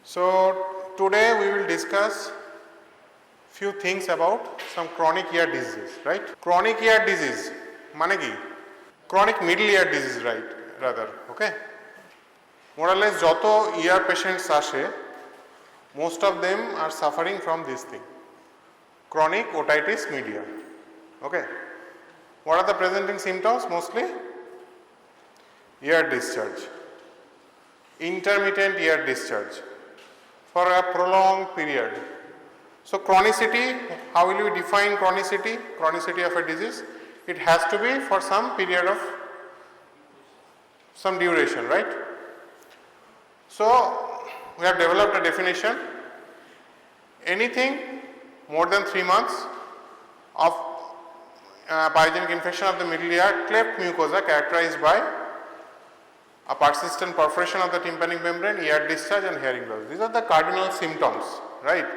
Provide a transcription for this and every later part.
So today we will discuss few things about some chronic ear diseases, right? Chronic ear disease মানে কি? Chronic middle ear disease, right? Rather, okay? More or less যত ear patients আসে, most of them are suffering from this thing, chronic otitis media. Okay? What are the presenting symptoms mostly? Ear discharge, intermittent ear discharge for a prolonged period. So chronicity, how will you define chronicity? Chronicity of a disease, it has to be for some period of some duration, right? So we have developed a definition: anything more than 3 months of pyogenic infection of the middle ear cleft mucosa characterized by a persistent perforation of the tympanic membrane, ear discharge and hearing loss. These are the cardinal symptoms, right?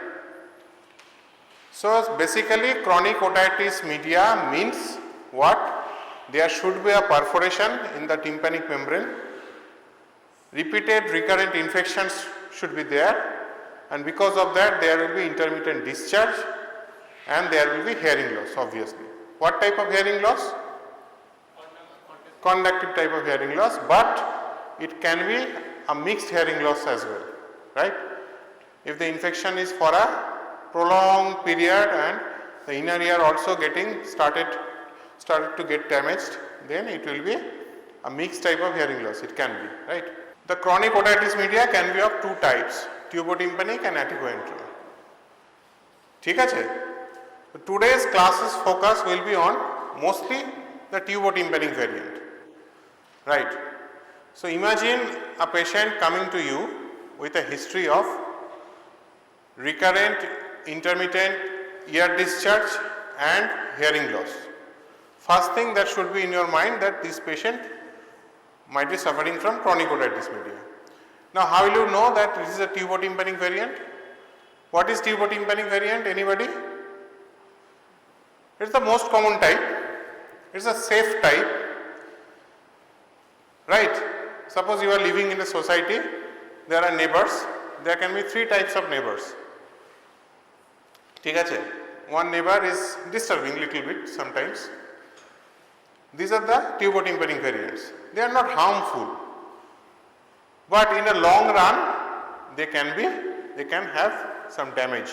So basically chronic otitis media means what? There should be a perforation in the tympanic membrane, repeated recurrent infections should be there, and because of that there will be intermittent discharge and there will be hearing loss, obviously. What type of hearing loss? Conductive type of hearing loss, but it can be a mixed hearing loss as well, right? If the infection is for a prolonged period and the inner ear also started to get damaged, then it will be a mixed type of hearing loss. It can be, right? The chronic otitis media can be of two types, tubotympanic and atticoantral. ঠিক আছে? Today's classes focus will be on mostly the tubotympanic variant, right? So imagine a patient coming to you with a history of recurrent intermittent ear discharge and hearing loss. First thing that should be in your mind that this patient might be suffering from chronic otitis media. Now how will you know that this is a tubotympanic variant? What is tubotympanic variant? Anybody? It's the most common type. It's a safe type, right? Suppose you are living in a society, there are neighbors, there can be three types of neighbors. ঠিক আছে? One neighbor is disturbing little bit sometimes. These are the tubotympanic variants. They are not harmful, but in a long run they can have some damage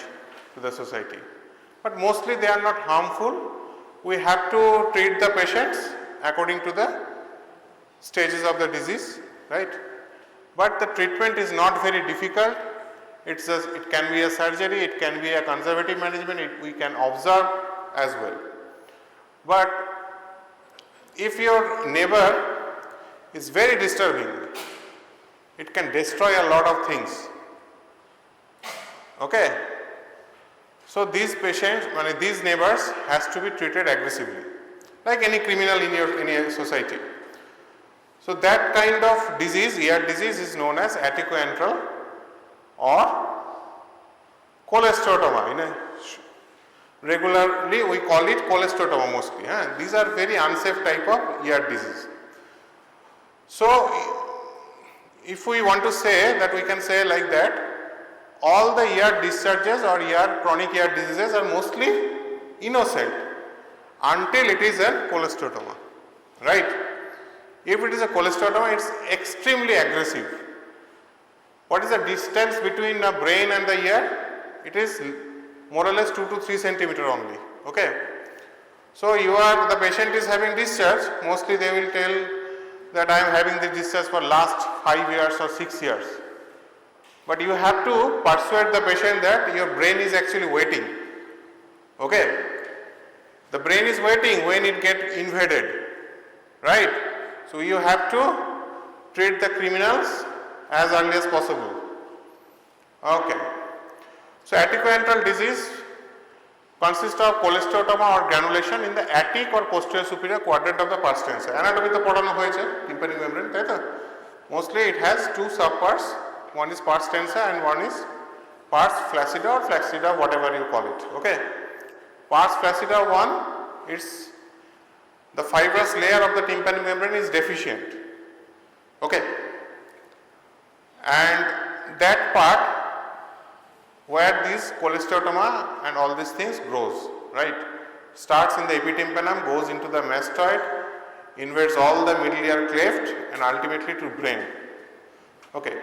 to the society. But mostly they are not harmful. We have to treat the patients according to the stages of the disease, right? But the treatment is not very difficult. It can be a surgery, it can be a conservative management, we can observe as well. But if your neighbor is very disturbing, it can destroy a lot of things. Okay? So these patients, these neighbors has to be treated aggressively, like any criminal in your society. So that kind of disease, ear disease, is known as Atticoantral or cholesteatoma. Regularly we call it cholesteatoma mostly. These are very unsafe type of ear disease. So if we want to say that, we can say like that, all the ear discharges or chronic ear diseases are mostly innocent until it is a cholesteatoma, right? If it is a cholesteatoma, it's extremely aggressive. What is the distance between the brain and the ear? It is more or less 2 to 3 centimeter only. Okay. So the patient is having discharge. Mostly they will tell that I am having this discharge for last 5 years or 6 years. But you have to persuade the patient that your brain is actually waiting. Okay. The brain is waiting when it gets invaded, right? So you have to treat the criminals as early as possible. Okay. So Atticoantral disease consists of cholesteatoma or granulation in the attic or posterior superior quadrant of the pars tensa. Anatomy to পড়ানো হয়েছে tympanic membrane, তাই তো? Mostly it has two subparts. One is pars tensa and one is pars flaccida or flaccida, whatever you call it. Okay. Pars flaccida 1, it's the fibrous layer of the tympanic membrane is deficient. Okay. And that part where this cholesteatoma and all these things grows, right? Starts in the epitympanum, goes into the mastoid, invades all the middle ear cleft and ultimately to brain. Okay.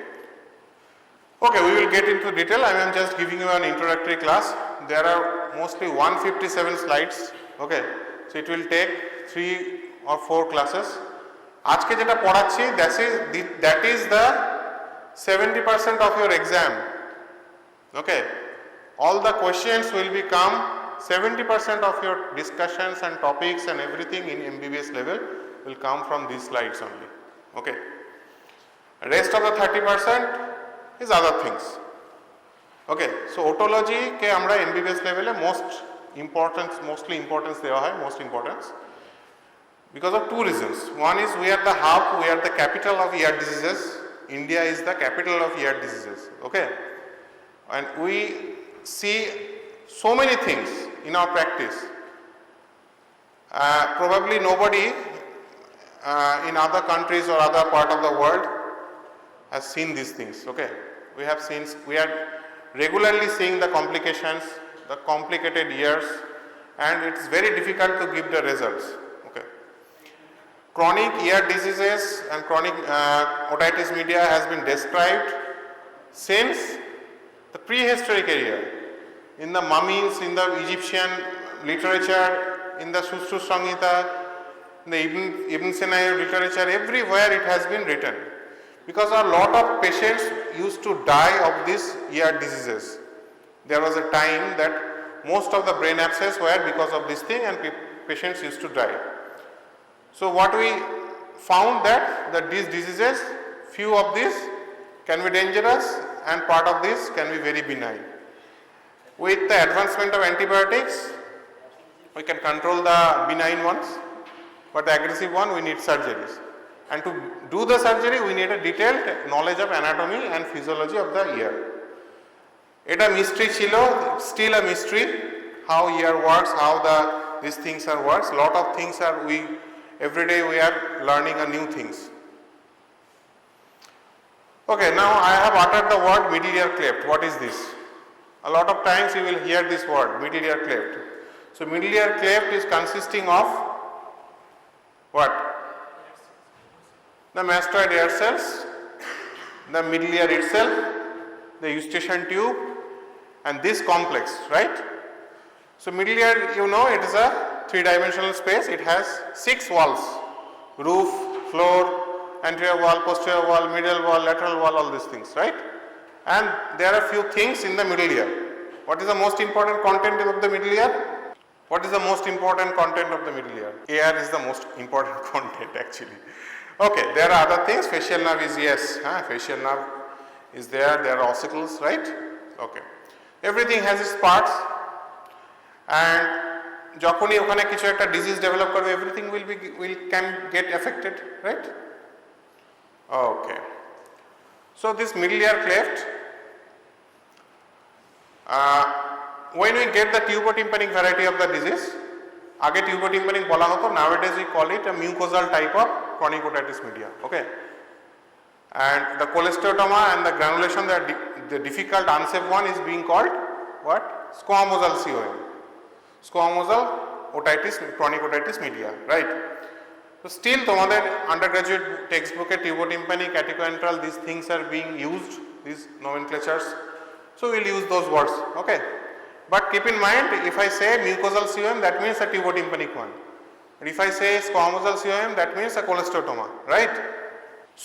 Okay, we will get into detail. I am just giving you an introductory class. There are mostly 157 slides. Okay, so it will take 3 or 4 classes. আজকে যেটা পড়াচ্ছি that is the 70% of your exam. Okay, all the questions will become 70% of your discussions and topics and everything in MBBS level will come from these slides only. Okay, rest of the 30% is other things. Okay, so otology ke amra MBBS level e mostly importance dewa hoy, most importance, because of 2 reasons. One is we are the hub, we are the capital of ear diseases. India is the capital of ear diseases. Okay, and we see so many things in our practice. Probably nobody in other countries or other part of the world has seen these things. Okay, we are regularly seeing the complications, the complicated ears, and it's very difficult to give the results. Okay, chronic ear diseases and chronic otitis media has been described since the prehistoric era. In the mummies, in the Egyptian literature, in the Susru Samhita, in the Ibn Sina literature, everywhere it has been written. Because a lot of patients used to die of these ear diseases. There was a time that most of the brain abscess were because of this thing and patients used to die. So what we found that these diseases, few of these can be dangerous and part of this can be very benign. With the advancement of antibiotics, we can control the benign ones, but the aggressive one we need surgeries. And to do the surgery we need a detailed knowledge of anatomy and physiology of the ear. It's a mystery chilo, still a mystery how ear works, how these things are works. Lot of things are every day we are learning new things. Okay, now I have uttered the word middle ear cleft. What is this? A lot of times you will hear this word, middle ear cleft. So middle ear cleft is consisting of what? The mastoid ear cells, the middle ear itself, the eustachian tube, and this complex, right? So middle ear, you know, it is a 3-dimensional space. It has 6 walls: roof, floor, anterior wall, posterior wall, middle wall, lateral wall, all these things, right? And there are few things in the middle ear. What is the most important content of the middle ear? What is the most important content of the middle ear? Air is the most important content actually. Okay, there are other things. Facial nerve is facial nerve is there. There are ossicles, right? Okay, everything has its parts, and যখনই ওখানে কিছু একটা disease develop করবে, everything can get affected, right? Okay, so this middle ear cleft, when we get the tubotympanic variety of the disease, আগে tubotympanic বলা হতো, nowadays we call it a mucosal type of chronic otitis media. Okay, and the cholesteatoma and the granulation, the difficult unsafe one is being called what? Squamosal COM, Squamosal chronic otitis media, right? So still তোমাদের undergraduate textbook tubotympanic, Atticoantral, these things are being used, these nomenclatures, so we'll use those words. Okay, but keep in mind, if I say mucosal COM, that means a tubotympanic one, and if I say squamosal COM, that means a cholesteatoma, right?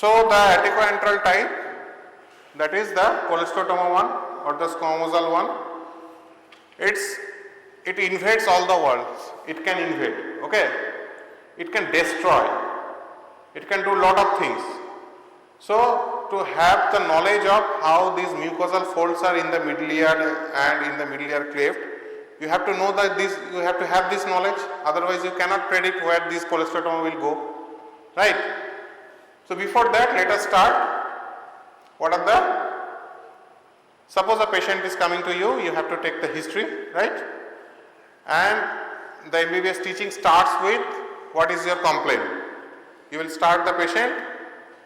So the Atticoantral type, that is the cholesteatoma one or the squamosal one, it invades all the walls. It can invade, okay, it can destroy, it can do lot of things. So to have the knowledge of how these mucosal folds are in the middle ear and in the middle ear cleft, you have to know that you have to have this knowledge, otherwise you cannot predict where this cholesteatoma will go, right? So before that, let us start. What are the, suppose a patient is coming to you, you have to take the history, right? And the MBBS teaching starts with what is your complaint. You will start the patient,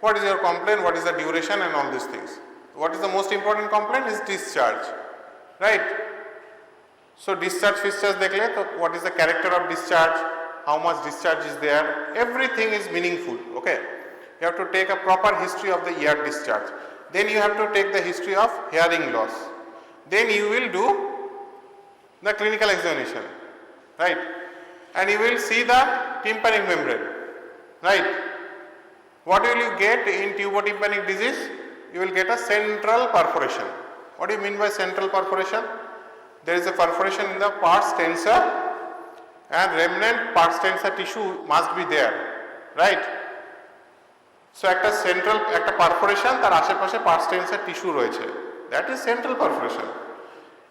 what is your complaint, what is the duration and all these things. What is the most important complaint is discharge. right? So discharge দেখলে তো what is the character of discharge, how much discharge is there, everything is meaningful. Okay, you have to take a proper history of the ear discharge, then you have to take the history of hearing loss, then you will do the clinical examination, right? And you will see the tympanic membrane, right? What will you get in tubotympanic disease? You will get a central perforation. What do you mean by central perforation? There is a perforation in the pars tensa and remnant pars tensa tissue must be there, right? So একটা central একটা perforation তার আশেপাশে pars tensa tissue রয়েছে, that is central perforation.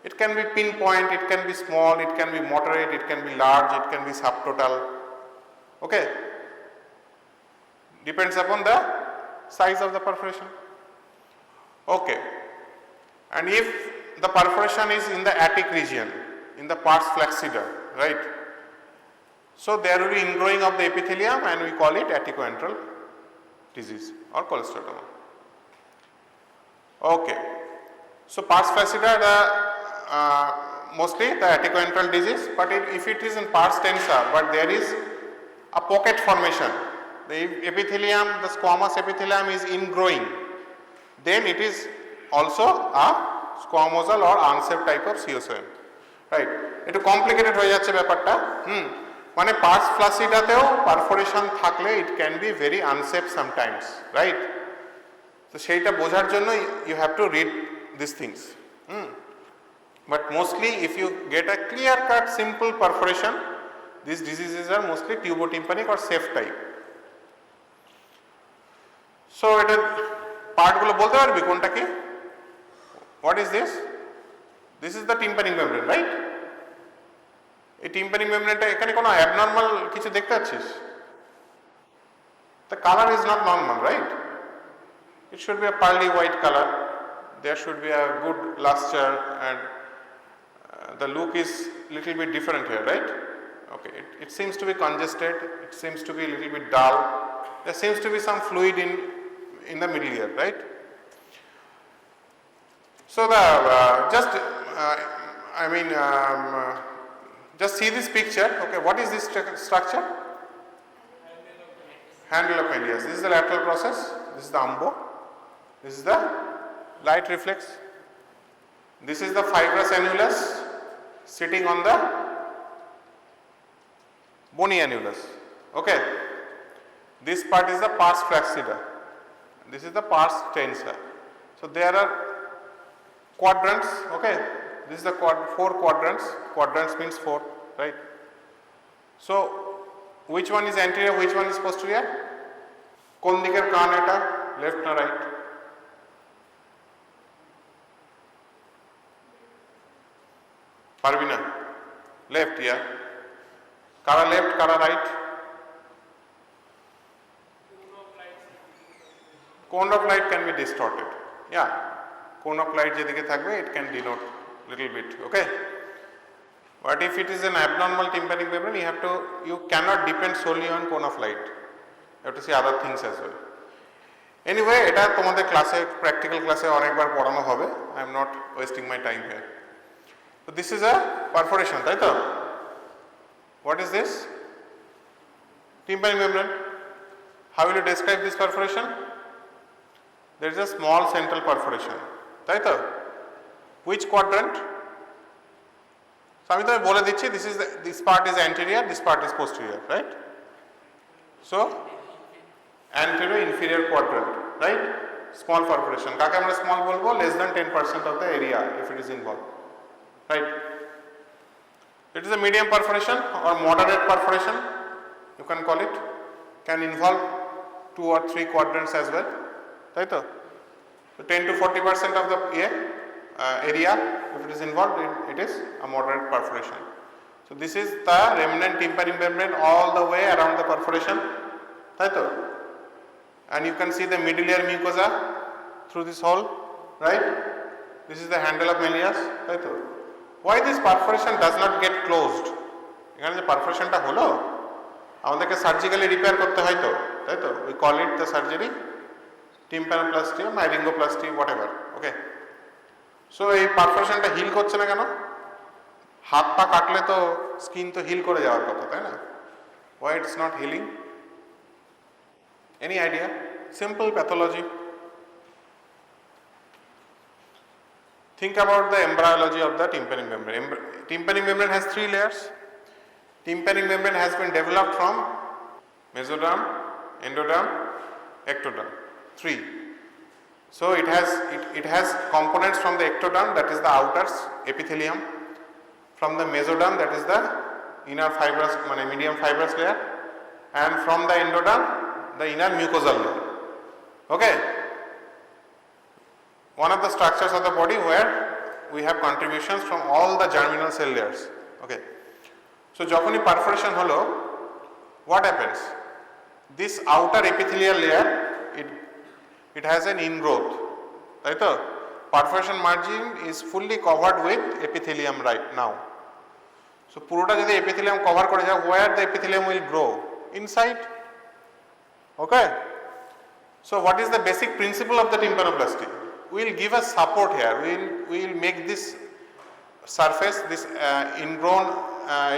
It can be pinpoint, it can be small, it can be moderate, it can be large, it can be subtotal. Okay, depends upon the size of the perforation. Okay, and if the perforation is in the attic region, in the pars flaccida, right? So there will be ingrowing of the epithelium and we call it Atticoantral disease or cholesteatoma. Okay, so pars flaccida mostly the Atticoantral disease, but if it is in pars tensa but there is a pocket formation, the epithelium, the squamous epithelium is ingrowing, then it is also a Squamosal or unsafe type of CSOM, right? একটু complicated হয়ে যাচ্ছে ব্যাপারটা, মানে pars ফ্লাসিডাতেও perforation থাকলে it can be very unsafe sometimes, right? তো সেইটা বোঝার জন্য you have to read this things, but mostly if you get a clear cut simple perforation, this diseases are mostly tubotympanic or safe type. So এটা পার্টগুলো বলতে পারবি কোনটা কি? What is this? This is the tympanic membrane, right? এই tympanic membrane টা এখানে কোনো abnormal কিছু দেখতে পাচ্ছিস? The color is not normal, right? It should be a pearly white color. There should be a good luster and the look is little bit different here, right? Okay, it seems to be congested, it seems to be a little bit dull. There seems to be some fluid in the middle ear, right? So the just see this picture. Okay, what is this structure? Handle of Elias. This is the lateral process. This is the umbo. This is the light reflex. This is the fibrous annulus sitting on the bony annulus. Okay. This part is the pars flaccida. This is the pars tensa. So there are quadrants, okay, this is the four quadrants, quadrants means four, right? So which one is anterior, which one is posterior? কোন দিকের কান এটা, left না right? পারবি না, left, yeah. কারা left, কারা right? Cone of light can be distorted, yeah. Cone of light যেদিকে থাকবে it can denote little bit, okay? But if it is an abnormal tympanic membrane, you cannot depend solely on cone of light. You have to see other things as well. Anyway, এটা তোমাদের ক্লাসে practical ক্লাসে অনেকবার পড়ানো হবে. I am not wasting my time here. So this is a perforation, তাই তো? What is this? Tympanic membrane. How will you describe this perforation? There is a small central perforation. তাই তো? Which quadrant? So আমি তোমায় বলে দিচ্ছি, this part is anterior, this part is posterior, right? So anterior inferior quadrant, right? Small perforation. কাকে আমরা small বলবো? Less than 10% of the area if it is involved, right? It is a medium perforation or moderate perforation, you can call it. Can involve 2 or 3 quadrants as well, তাই তো? So 10 to 40% of the area, if it is involved, it is a moderate perforation. So this is the remnant tympanic membrane all the way around the perforation, right? And you can see the middle ear mucosa through this hole, right? This is the handle of Melius, right? Why this perforation does not get closed? এখানে যে পারফোরেশনটা হলো আমাদেরকে surgically repair করতে হয় তো, তাই তো? We call it the surgery tympanoplasty or myringoplasty, whatever, okay? So এই পারফোরেশনটা হিল করছে না কেন? হাত পা কাটলে তো স্কিন তো হিল করে যাওয়ার কথা, তাই না? Why it's not healing? Any idea? Simple pathology. Think about the embryology of the tympanic membrane. Tympanic membrane has 3 layers. Tympanic membrane has been developed from mesoderm, endoderm, ectoderm. 3. So it has components from the ectoderm, that is the outer epithelium, from the mesoderm, that is the inner fibrous, medium fibrous layer, and from the endoderm, the inner mucosal layer. Okay? One of the structures of the body where we have contributions from all the germinal cell layers. Okay? So যখনই perforation হলো, what happens? This outer epithelial layer, it has an ingrowth, তাই তো? Perforation margin is fully covered with epithelium right now. So পুরোটা যদি epithelium cover করে যায়, where the epithelium will grow? Inside. Okay? So what is the basic principle of the tympanoplasty? We will give a support here. We will make this surface, this ingrown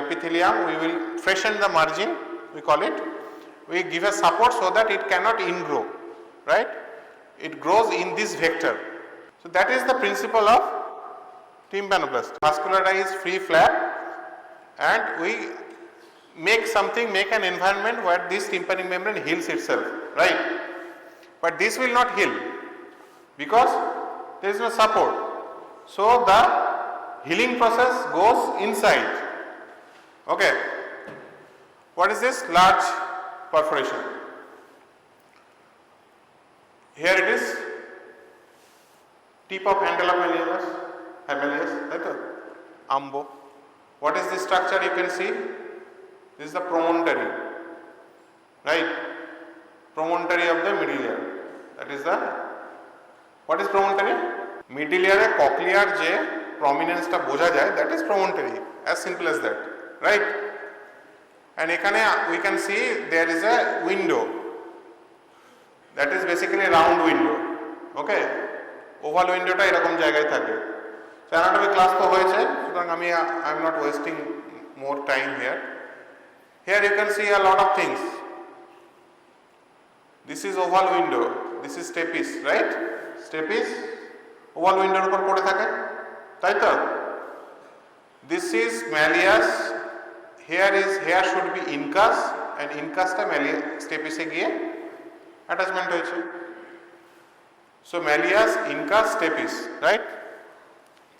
epithelium, we will freshen the margin, we call it. We give a support so that it cannot ingrow, right? It grows in this vector. So that is the principle of tympanoplasty. Vascularized free flap, and we make an environment where this tympanic membrane heals itself, right? But this will not heal because there is no support. So the healing process goes inside. Okay. What is this? Large perforation. Here it is. Tip of handle of malleolus, right? Ambo. What is this structure you can see? This is the promontory, right? Promontory of the middle ear. That is the, what is promontory? Middle ear cochlear je prominence ta boja jay, that is promontory, as simple as that, right? And ekhane we can see there is a window, that is basically a round window. Okay, oval window ta erokom jaygaয় থাকে. So anatomy class to hoyeche, সুতরাং I am not wasting more time here. Here you can see a lot of things. This is oval window, this is stapes, right? Stapes oval window উপর পড়ে থাকে, তাই তো? This is malleus. Here should be incus, and incus টা malleus stapes এ গিয়ে attachment হয়েছে. So malleus, incus, stapes, right?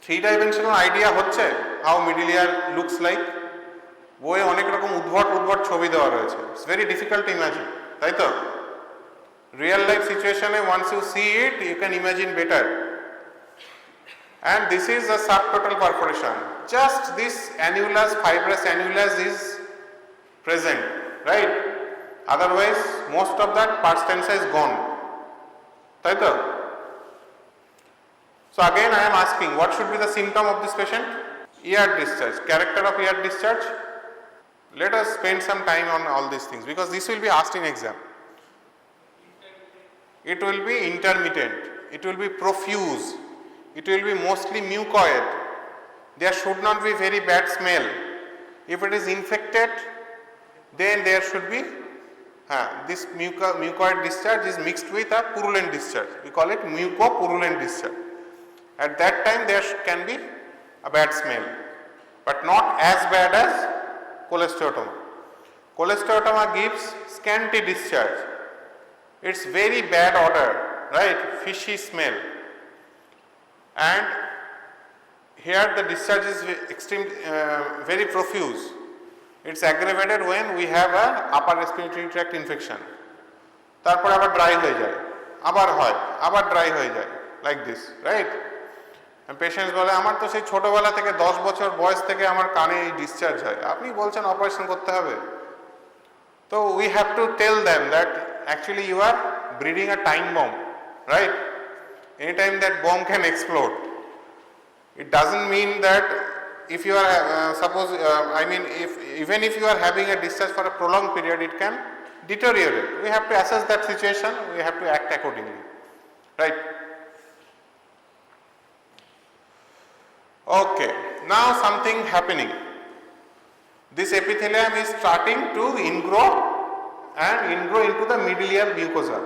3-dimensional idea হচ্ছে how middle ear looks like. বইয়ে অনেক রকম উদ্ভট ছবি দেওয়া রয়েছে. It's very difficult to imagine, তাই তো? Real life situation, once you see it, you can imagine better. And this is a subtotal perforation. Just this annulus, fibrous annulus is present, right? Otherwise, most of that pars tensa is gone. তাই তো? So again I am asking, what should be the symptom of this patient? Ear discharge. Character of ear discharge? Let us spend some time on all these things because this will be asked in exam. It will be intermittent, it will be profuse, it will be mostly mucoid. There should not be very bad smell. If it is infected, then there should be this mucoid discharge is mixed with a purulent discharge. We call it mucopurulent discharge. At that time there can be a bad smell, but not as bad as cholesteatoma. Cholesteatoma gives scanty discharge. It's very bad odor, right? Fishy smell. And here the discharge is very profuse. It's aggravated when we have a upper respiratory tract infection. তারপর আবার dry হয়ে যায়, আবার হয়, আবার dry হয়ে যায়, like this, right? And patients বলে আমার তো সেই ছোটবেলা থেকে 10 বছর বয়স থেকে আমার কানে এই ডিসচার্জ হয়, আপনি বলছেন অপারেশন করতে হবে। তো we have to tell them that actually you are breeding a time bomb, right? Anytime that bomb can explode. It doesn't mean that if you are even if you are having a discharge for a prolonged period, it can deteriorate. We have to assess that situation, we have to act accordingly, right? Okay, now something happening. This epithelium is starting to ingrow into the middle ear mucosa.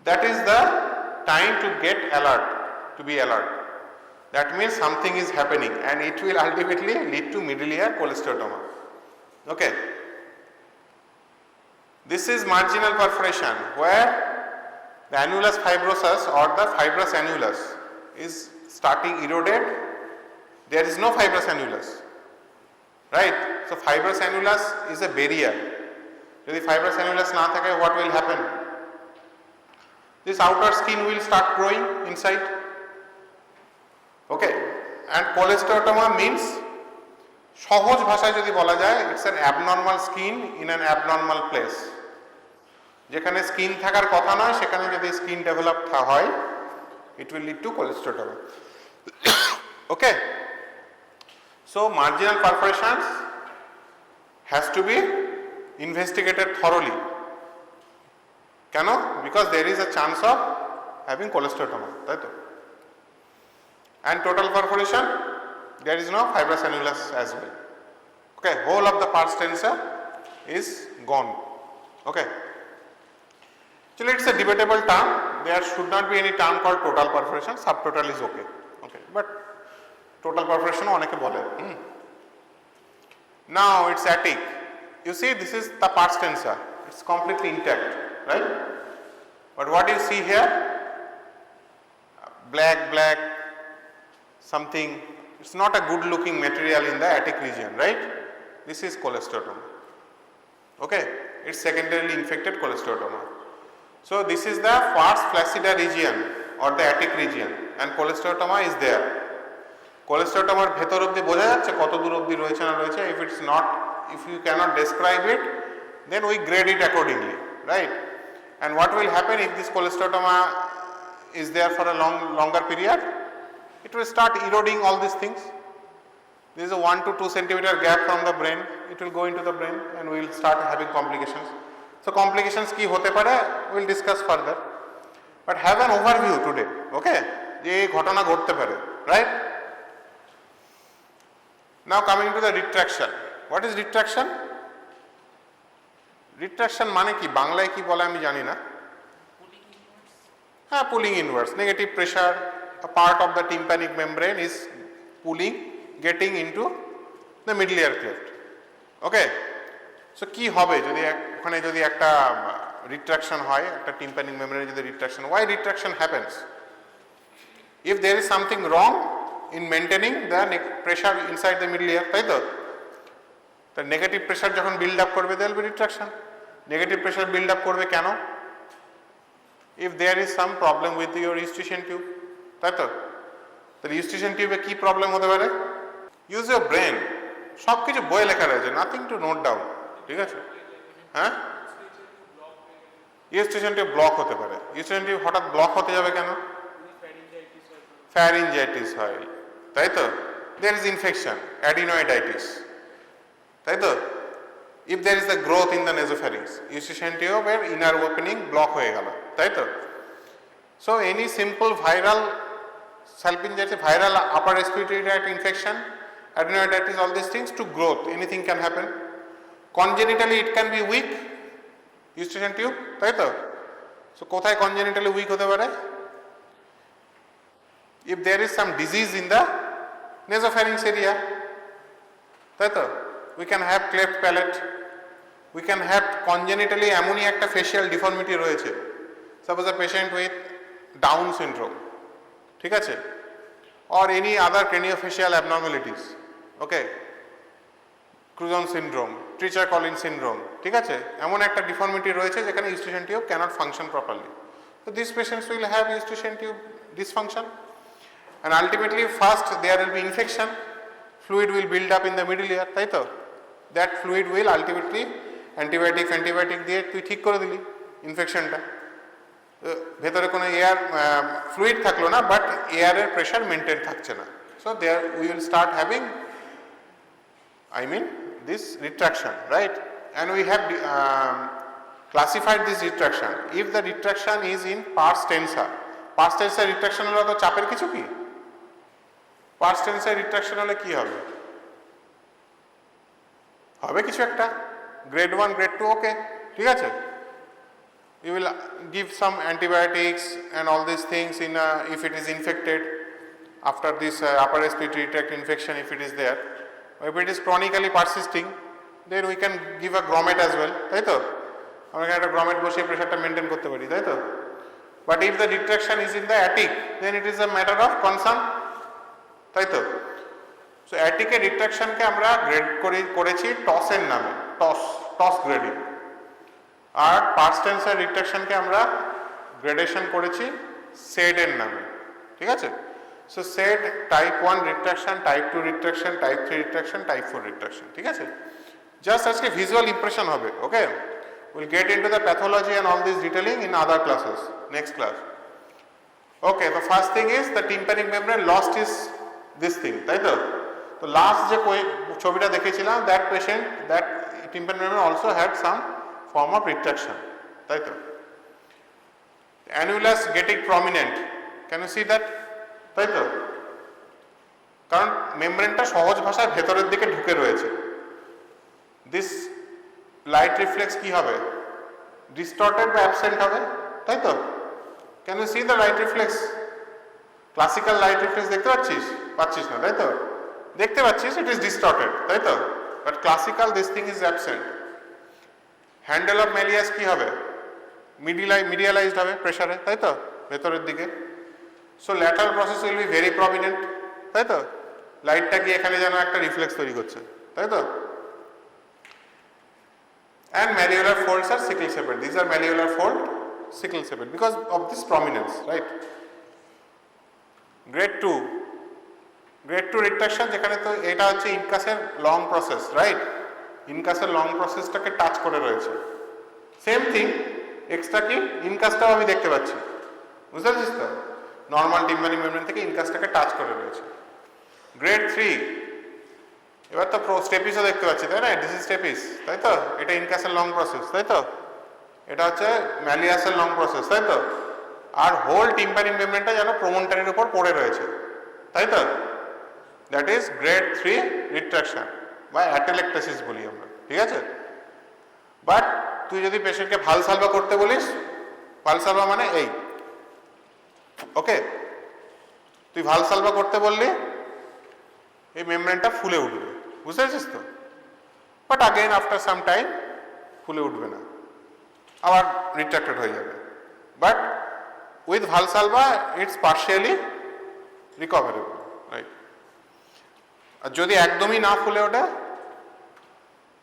That is the time to get alert, to be alert. That means something is happening and it will ultimately lead to middle ear cholesteatoma. Okay. This is marginal perforation where the annulus fibrosus or the fibrous annulus is starting eroded. There is no fibrous annulus, right? So fibrous annulus is a barrier. If the fibrous annulus na thake, what will happen? This outer skin will start growing inside. Okay, and cholesteatoma means সহজ ভাষায় যদি বলা যায়, it's an abnormal skin in an abnormal place. যেখানে skin থাকার কথা নয় সেখানে যদি স্কিন ডেভেলপ হয়, it will lead to cholesteatoma. Okay, so marginal perforations has to be investigated thoroughly. কেন? Because there is a chance of having cholesteatoma, তাই তো? And total perforation, there is no fibrous annulus as well. Okay, whole of the pars tensa is gone. Okay. Actually, it's a debatable term. There should not be any term called total perforation. Subtotal is okay. Okay, but total perforation oneke bole. Now it's attic. You see, this is the pars tensa. It's completely intact, right? But what you see here, black, something. It's not a good looking material in the attic region, right? This is cholesteatoma. Okay, it's secondarily infected cholesteatoma. So this is the pars flaccida region or the attic region and cholesteatoma is there. Cholesteatomar bhetor obdi বোঝা যাচ্ছে কত দূর অবধি রয়েছে না রয়েছে. If you cannot describe it, then we grade it accordingly, right? And what will happen if this cholesteatoma is there for a longer period? It will start eroding all these things. There is a 1 to 2 centimeter gap from the brain. It will go into the brain and we will start having complications. So complications ki hote pare, we will discuss further. But have an overview today, okay? Je ei ghotona ghotte pare, right? Now coming to the retraction. What is retraction? Retraction mane ki banglaয় কি বলে আমি জানি না. হ্যাঁ, pulling inwards, negative pressure. A part of the tympanic membrane is pulling, getting into the middle ear cleft. Okay, so কি হবে যদি ওখানে যদি একটা retraction হয়, একটা tympanic membrane যদি retraction, why retraction happens? If there is something wrong in maintaining the pressure inside the middle ear, তাই তো? The negative pressure যখন build up করবে, there will be retraction. Negative pressure build up করবে কেন? If there is some problem with your eustachian tube, তাই তো? তাহলে eustachian টিউবে কি প্রবলেম হতে পারে? ইউজ ইউর ব্রেন, সব কিছু বইয়ে লেখা রয়েছে, নাথিং টু নোট ডাউন, ঠিক আছে? হ্যাঁ, eustachian টিউব ব্লক হতে পারে। eustachian টিউব হঠাৎ ব্লক হতে যাবে কেন? ফ্যারিঞ্জাইটিস হয়, তাই তো? there is infection, adenoiditis, তাই তো? if there is the growth in the nasopharynx, eustachian tube এর inner opening block হয়ে গেল, তাই তো? So any simple viral salpingitis, viral upper respiratory tract infection, adenoiditis, all these things to growth, anything can happen. Congenitally it can be weak, eustachian tube, তাই তো? So কোথায় congenitally weak হতে পারে? If there is some disease in the nasopharynx area, তাই তো? We can have cleft palate, we can have congenitally এমনই একটা facial deformity রয়েছে. Suppose a patient with Down syndrome, ঠিক আছে? or any other craniofacial abnormalities, okay? Crouzon syndrome, Treacher-Collins syndrome, ঠিক আছে? এমন একটা deformity রয়েছে যেখানে eustachian tube cannot function properly. So these patients will have eustachian tube dysfunction and ultimately first there will be infection, fluid will build up in the middle ear, তাই তো? That fluid will ultimately antibiotic দিয়ে তুই ঠিক করে দিলি ইনফেকশনটা, ভেতরে কোনো air fluid থাকলো না বাট এয়ারের প্রেশার মেনটেন থাকছে না. So there we will start having this retraction, right? And we have classified this retraction. If the retraction is in pars tensa retraction হলো তো চাপের কিছু কি? পার্স টেন্সার রিট্রাকশন হলে কি হবে? হবে কিছু একটা, গ্রেড 1 গ্রেড 2, ওকে, ঠিক আছে। You will give some antibiotics and all these things in if it is infected after this upper respiratory tract infection, if it is there. If it is chronically persisting, then we can give a grommet as well, তাই তো? আমরা এখানে একটা গ্রমেট বসিয়ে প্রেশারটা maintain করতে পারি, তাই তো? But if the retraction is in the attic, then it is a matter of concern, তাই তো? So attic এর retractionকে আমরা গ্রেড করেছি টসের নামে, টস গ্রেডিং। আর পার্স টেন্সার রিট্রাকশনকে আমরা গ্রেডেশন করেছি সেড এর নামে, ঠিক আছে। So Sade type 1 retraction, type 2 retraction, type 3 retraction, type 4 retraction, ঠিক আছে। জাস্ট আজকে ভিজুয়াল ইমপ্রেশন হবে, okay. Will get into the pathology and all this detailing in other classes, next class. Okay, the first thing is the tympanic membrane lost is this thing, তাই তো? তো last যে ছবিটা দেখেছিলাম, that patient, that tympanic membrane also had some form of retraction, তাই তো? Annulus getting prominent, can you see that, তাই তো? কারণ মেমব্রেনটা সহজ ভাষায় ভেতরের দিকে ঢুকে রয়েছে। দিস লাইট রিফ্লেক্স কি হবে? ডিস্টর্টেড বা অ্যাবসেন্ট হবে, তাই তো? Can you see the light reflex? Classical light reflex দেখতে পাচ্ছিস না, তাই তো? দেখতে পাচ্ছিস, ইট ইজ ডিস্টর্টেড, তাই তো? But classical this thing is absent. Handle of malleus কি হবে? মিডিয়ালাইজড হবে প্রেসারে, তাই তো? ভেতরের দিকে। So lateral process will be very prominent, তাই তো? লাইটটা কি এখানে যেন একটা রিফ্লেক্স তৈরি করছে, তাই তো? And malleolar folds are sickle shaped. These are malleolar fold, sickle shaped because of this prominence, right? Grade 2 retraction, যেখানে তো এটা হচ্ছে ইনকাসের লং প্রসেস, রাইট? ইনকাসের লং প্রসেসটাকে টাচ করে রয়েছে। সেম থিং এক্সট্রা কি ইনকাসটাও আমি দেখতে পাচ্ছি, বুঝতে পারছিস তো? নর্মাল টিম্প্যানিক মেমব্রেন থেকে ইনকাসটাকে টাচ করে রয়েছে। গ্রেড 3, এবার তো স্টেপিসও দেখতে পাচ্ছি, তাই না? দিস ইজ স্টেপিস, তাই তো? এটা ইনকাসের লং প্রসেস, তাই তো? এটা হচ্ছে ম্যালিয়াসের লং প্রসেস, তাই তো? আর হোল টিম্প্যানিক মেমব্রেনটা যেন প্রমোন্টারির উপর পড়ে রয়েছে, তাই তো? দ্যাট ইজ গ্রেড 3 রিট্রাকশন বা অ্যাটেলেক্টাসিস বলি আমরা, ঠিক আছে। বাট তুই যদি পেশেন্টকে ভালসালভা করতে বলিস, ভালসালভা মানে এই, ওকে, তুই ভালসালভা করতে বললি এই মেমব্রেনটা ফুলে উঠবে, বুঝতে পারছিস তো? But again after some time ফুলে উঠবে না, আবার রিট্রাক্টেড হয়ে যাবে। But with Valsalva it's partially recoverable, right? আর যদি একদমই না ফুলে ওঠে,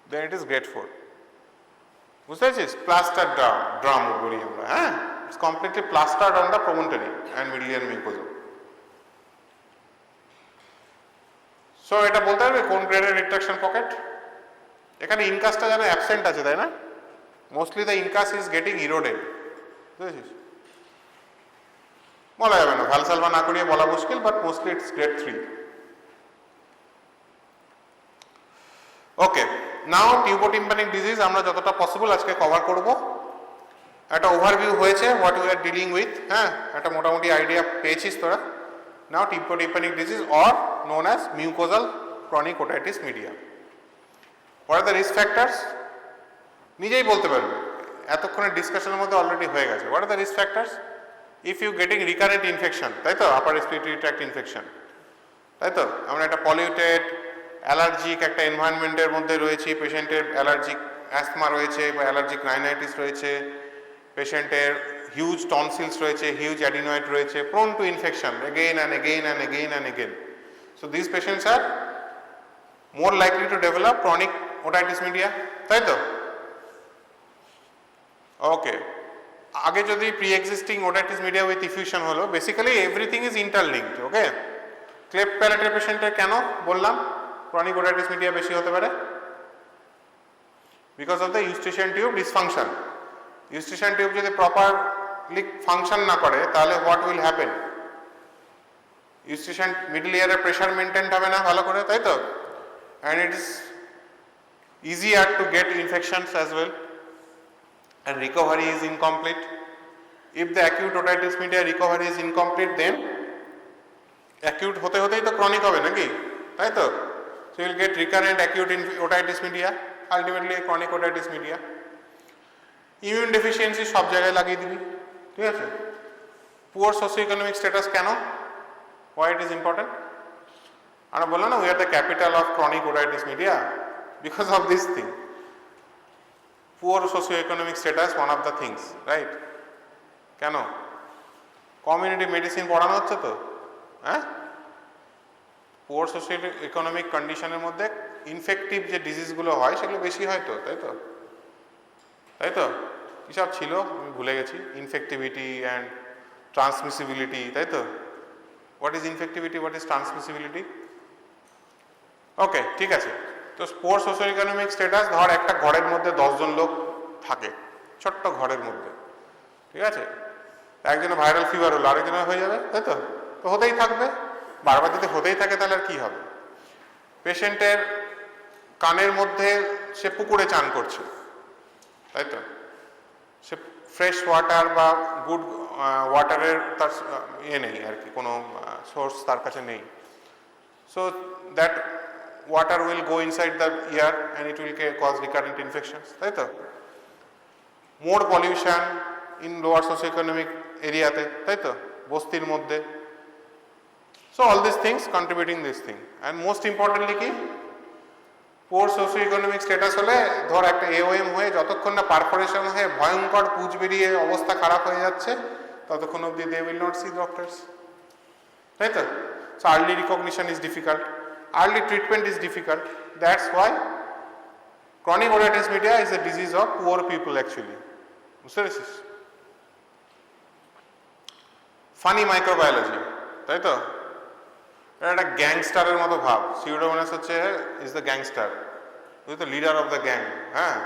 দেন ইট ইজ গ্রেড 4, বুঝতে পারছিস? প্লাস্টার ড্রাম বলি আমরা, হ্যাঁ? It's completely plastered on the promontory and median mucosa. So এটা বলতে পারবে কোন গ্রেডের রিট্রাকশন পকেট? এখানে ইনকাসটা যেন অ্যাবসেন্ট আছে, তাই না? Mostly the incus is getting eroded, বুঝেছিস? বলা যাবে না, ভালসালভা না করিয়ে বলা মুশকিল, but mostly it's grade 3। Okay, now tubotympanic disease আমরা যতটা পসিবল আজকে কভার করব। একটা ওভারভিউ হয়েছে what we are dealing with, হ্যাঁ? একটা মোটামুটি আইডিয়া পেয়েছিস তোরা। Now tubotympanic disease or known as mucosal chronic otitis media. What are the risk factors? নিজেই বলতে পারবে, এতক্ষণের ডিসকাশনের মধ্যে অলরেডি হয়ে গেছে। What are the risk factors? If you getting recurrent infection, তাই তো? upper respiratory tract infection, তাই তো? আমরা একটা পলিউটেড অ্যালার্জিক একটা এনভায়রনমেন্টের মধ্যে রয়েছি, পেশেন্টের অ্যালার্জিক অ্যাস্থমা রয়েছে বা অ্যালার্জিক রাইনাইটিস রয়েছে, পেশেন্টের হিউজ টনসিলস রয়েছে, হিউজ অ্যাডিনয়েড রয়েছে, prone to infection again and again and again and again. So these patients are more likely to develop chronic otitis media, তাই তো? ওকে, আগে যদি pre-existing otitis media with effusion হলো, basically everything is interlinked, okay? cleft palatal পেশেন্টের কেন বললাম chronic otitis media বেশি হতে পারে? Because of the eustachian tube dysfunction. Eustachian tube যদি properly function না করে, তাহলে what will happen? Eustachian middle ear pressure maintained হবে না ভালো করে, তাই তো? And it is easier to get infections as well, and recovery is incomplete. If the acute otitis media recovery is incomplete, then acute হতে হতেই তো chronic হবে নাকি, তাই তো? সো ইউল gate recurrent acute otitis media, ultimately chronic otitis media. Immune deficiency সব জায়গায় লাগিয়ে দিবি, ঠিক আছে? পুয়ার সোশিও ইকোনমিক স্ট্যাটাস কেন, হোয়াই ইট ইজ ইম্পর্টেন্ট? আমরা বললাম না, we are the capital of chronic otitis media because of this thing. Poor socio economic status one of the things, right? কেন? কমিউনিটি মেডিসিন পড়ানো হচ্ছে তো, হ্যাঁ? Poor socio economic কন্ডিশনের মধ্যে ইনফেক্টিভ যে ডিজিজগুলো হয় সেগুলো বেশি হয় তো, তাই তো? তাই তো? কিসব ছিল আমি ভুলে গেছি, ইনফেক্টিভিটি অ্যান্ড ট্রান্সমিসিবিলিটি, তাই তো? What is infectivity, what is transmissibility? Okay, ঠিক আছে। তো পুয়ার সোশিও ইকোনমিক স্ট্যাটাস, ধর একটা ঘরের মধ্যে 10 জন লোক থাকে, ছোট্ট ঘরের মধ্যে, ঠিক আছে? একজনের ভাইরাল ফিভার হলো, আরেকজনের হয়ে যাবে, তাই তো? তো হতেই থাকবে, বারবার যদি হতেই থাকে তাহলে আর কী হবে? পেশেন্টের কানের মধ্যে সে পুকুরে চান করছে, তাই তো? সে ফ্রেশ ওয়াটার বা গুড ওয়াটারের তার ইয়ে নেই আর কি, কোনো সোর্স তার কাছে নেই। So that water will go inside the ear and it will cause recurrent infections, তাই তো? More pollution in lower socio economic এরিয়াতে, তাই তো? বস্তির মধ্যে। So all this things contributing this thing. And most importantly কি, পুয়ার সোশিও ইকোনমিক স্ট্যাটাস হলে ধর একটা এওএম হয়ে যতক্ষণ না পারফোরেশন হয়ে ভয়ঙ্কর পুঁজ বেরিয়ে অবস্থা খারাপ হয়ে যাচ্ছে ততক্ষণ অবধি they will not see doctors, তাই তো? So early recognition is difficult, early treatment is difficult. That's why chronic otitis media is a disease of poor people actually, বুঝতে পেরেছিস? ফানি মাইক্রোবায়োলজি, তাই তো? এটা একটা গ্যাংস্টারের মতো ভাব। সিউডোমোনাস হচ্ছে is the gangster, with the leader of the gang, হ্যাঁ?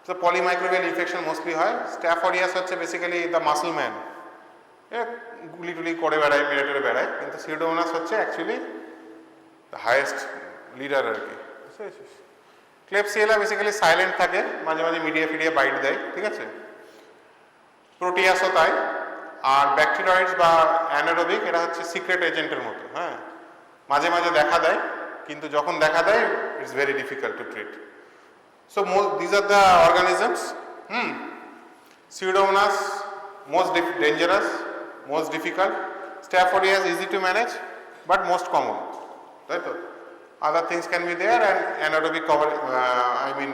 তো পলিমাইক্রোবিয়াল ইনফেকশন মোস্টলি হয়। স্ট্যাফোরিয়াস হচ্ছে বেসিক্যালি দ্য মাসল ম্যান, গুলি টুলি করে বেড়ায়, মেরে টেরে বেড়ায়, কিন্তু সিউডোমোনাস হচ্ছে অ্যাকচুয়ালি দ্য হাইয়েস্ট লিডার আর কি, বুঝতে পেরেছিস? ক্লেপসিয়েলা বেসিক্যালি সাইলেন্ট থাকে, মাঝে মাঝে মিডিয়া ফিডিয়া বাইট দেয়, ঠিক আছে? প্রোটিয়াসও তাই। আর ব্যাকটেরিয়েডস বা অ্যানারোবিক এরা হচ্ছে সিক্রেট এজেন্টের মতো, হ্যাঁ? মাঝে মাঝে দেখা দেয়, কিন্তু যখন দেখা দেয় it's very difficult to treat. So these are the organisms. Pseudomonas most dangerous, most difficult. Staphylococcus easy to manage, but most common, তাই তো? Other things can be there, and anaerobic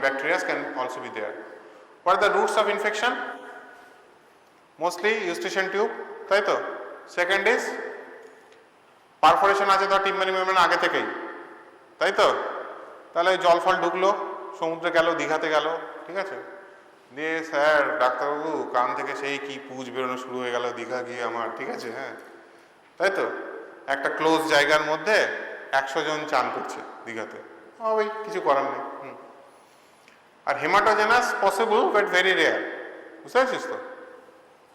bacteria can also be there. What are the routes of infection? Mostly eustachian tube, তাই তো? Second is perforation আছে ধর টিম্পানি membrane আগে থেকেই, তাই তো? তাহলে জল ফল ঢুকলো, সমুদ্রে গেল, দীঘাতে গেল, ঠিক আছে? দিয়ে স্যার ডাক্তারবাবু কান থেকে সেই কি পুঁজ বেরোনো শুরু হয়ে গেল দীঘা গিয়ে আমার, ঠিক আছে? হ্যাঁ, তাই তো? একটা ক্লোজ জায়গার মধ্যে 100 জন চান করছে দীঘাতে, ওই কিছু করার নেই। আর haematogenous possible but very rare, বুঝতে পারছিস তো?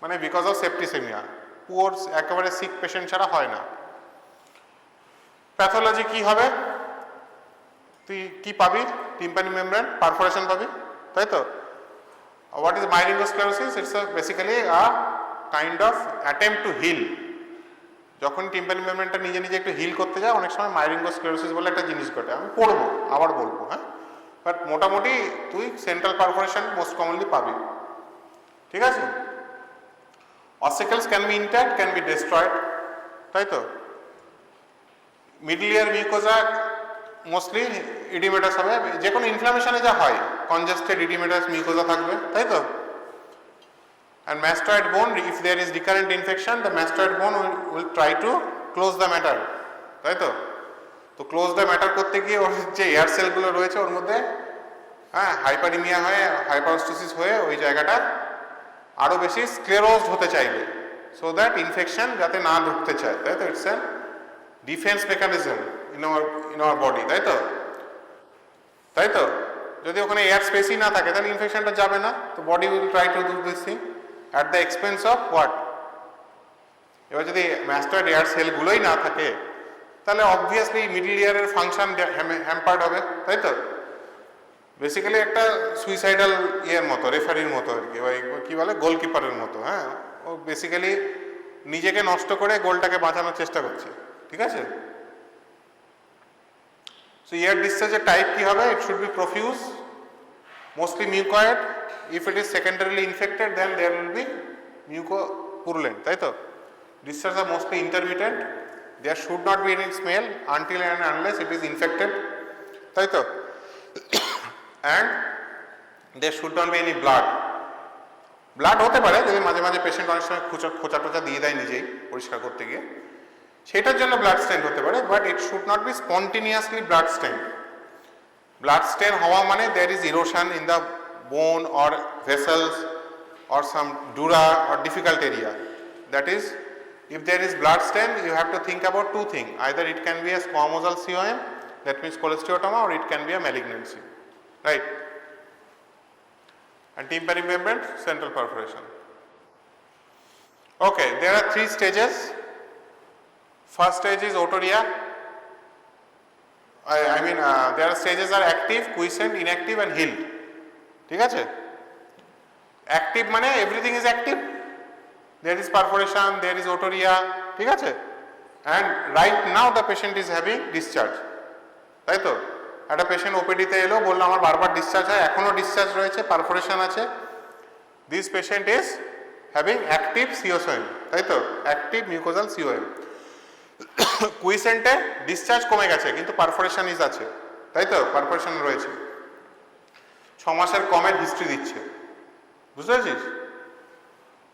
মানে বিকজ অফ সেপ্টিসেমিয়া, পুয়ার একেবারে সিক পেশেন্ট ছাড়া হয় না। প্যাথোলজি কি হবে? তুই কি পাবি? টিম্পানি মেমব্রেন পারফোরেশন পাবি, তাই তো? What is myelosclerosis? It's basically a kind of attempt to heal. যখন টিম্পানি মেমব্রেনটা নিজে নিজে একটু হিল করতে যায়, অনেক সময় মাইলিঙ্গোস্ক্লেরোসিস বলে একটা জিনিস ঘটে। আমি পড়বো, আবার বলবো, হ্যাঁ? বাট মোটামুটি তুই সেন্ট্রাল পারফোরেশন মোস্ট কমনলি পাবি, ঠিক আছে? Ossicles can be intact, can be destroyed, তাই তো? Middle ear mucosa mostly oedematous হবে, যে কোনো ইনফ্লামেশনে যা হয় কনজেস্টেড ইডিমেটাস মিউকোজা থাকবে, তাই তো? And mastoid bone, if there is recurrent infection, the mastoid bone will try to close the matter, তাই তো? তো ক্লোজ দ্য ম্যাটার করতে গিয়ে ওর যে এয়ার সেলগুলো রয়েছে ওর মধ্যে, হ্যাঁ, হাইপারিমিয়া হয়ে, হাইপারস্টোসিস হয়ে ওই জায়গাটা আরও বেশি স্ক্লেরোজড হতে চাইবে, সো দ্যাট ইনফেকশন যাতে না ঢুকতে চায়, তাই তো? It's a defence mechanism in our body, তাই তো? তাই তো? যদি ওখানে এয়ার স্পেসই না থাকে তাহলে ইনফেকশনটা যাবে না, তো body will try to do this thing at the expense of what? এবার যদি ম্যাস্টয়েড এয়ার সেলগুলোই না থাকে তাহলে অবভিয়াসলি মিডল ইয়ারের ফাংশন হ্যাম্পার্ড হবে, তাই তো? বেসিক্যালি একটা সুইসাইডাল ইয়ের মতো, রেফারির মতো আর কি, কি বলে, গোলকিপারের মতো, হ্যাঁ? ও বেসিক্যালি নিজেকে নষ্ট করে গোলটাকে বাঁচানোর চেষ্টা করছে, ঠিক ঠিক আছে? So ear discharge type কি হবে? It should be profuse, mostly mucoid. If it is secondarily infected, then there will be mucopurulent, তাই তো? Discharge are mostly intermittent. There should not be any smell until and unless it is infected, তাই তো? And there should not be any blood. Blood হতে পারে যদি মাঝে মাঝে patient অনেক সময় খোঁচা টোচা দিয়ে দেয় নিজেই পরিষ্কার করতে গিয়ে, সেটার জন্য ব্লাড স্টেন হতে পারে, but it should not be spontaneously blood stain. Blood stain হওয়া মানে there is erosion in the bone or vessels or some dura or difficult area. That is, if there is blood stain, you have to think about two things. Either it can be a squamosal CSOM, that means cholesteatoma, or it can be a malignancy, right? And tympanic membrane, central perforation. Okay, there are three stages. First stage is otorrhea. There are stages are active, quiescent, inactive and healed. ঠিক আছে? Active মানে everything is active. There is perforation, there is otorrhea, ঠিক আছে? And right now the patient is having discharge. তাই তো? একটা patient OPD তে এলো, বললো আমার বারবার ডিসচার্জ হয়, এখনো ডিসচার্জ রয়েছে, পারফোরেশন আছে। This patient is having active CSOM, তাই তো? Active mucosal CSOM। কুইসেন্টে ডিসচার্জ কমে গেছে কিন্তু পারফোরেশন ইজ আছে, তাই তো? পারফোরেশন রয়েছে, 6 মাসের কমের হিস্ট্রি দিচ্ছে, বুঝতে পেরেছিস?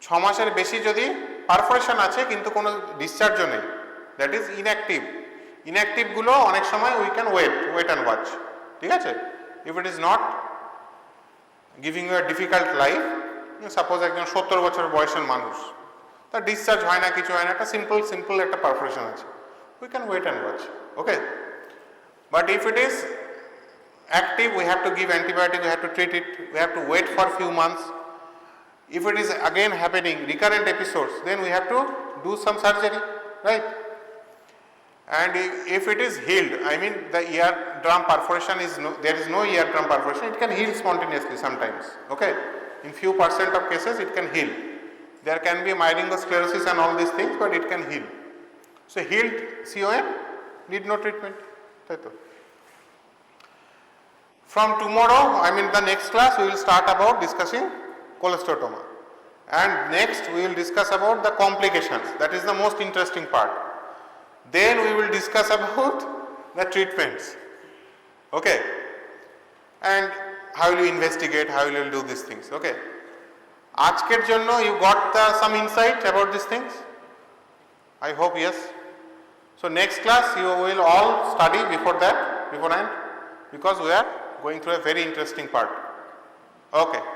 6 মাসের বেশি যদি পারফোরেশন আছে কিন্তু কোনো ডিসচার্জও নেই, দ্যাট ইজ ইনঅ্যাক্টিভ। ইনঅ্যাক্টিভ গুলো অনেক সময় we can wait and watch, ঠিক আছে? If it is not giving you a difficult life, suppose একজন 70 বছর বয়সের মানুষ, তার ডিসচার্জ হয় না, কিছু হয় না, একটা সিম্পল একটা পারফোরেশন আছে, we can wait and watch, okay? But if it is active, we have to give antibiotic, we have to treat it, we have to wait for few months. If it is again happening, recurrent episodes, then we have to do some surgery, right? And if it is healed, the eardrum perforation is there is no eardrum perforation, it can heal spontaneously sometimes, okay? In few % of cases it can heal. There can be myelingosclerosis and all these things, but it can heal. So healed CSOM need no treatment, right? From tomorrow, the next class, we will start about discussing cholesteatoma. And next, we will discuss about the complications. That is the most interesting part. Then we will discuss about the treatments. Okay? And how will you investigate, how will you do these things. Okay? Ajker jonno, you got some insight about these things? I hope yes. So next class, you will all study beforehand, because we are going through a very interesting part. Okay.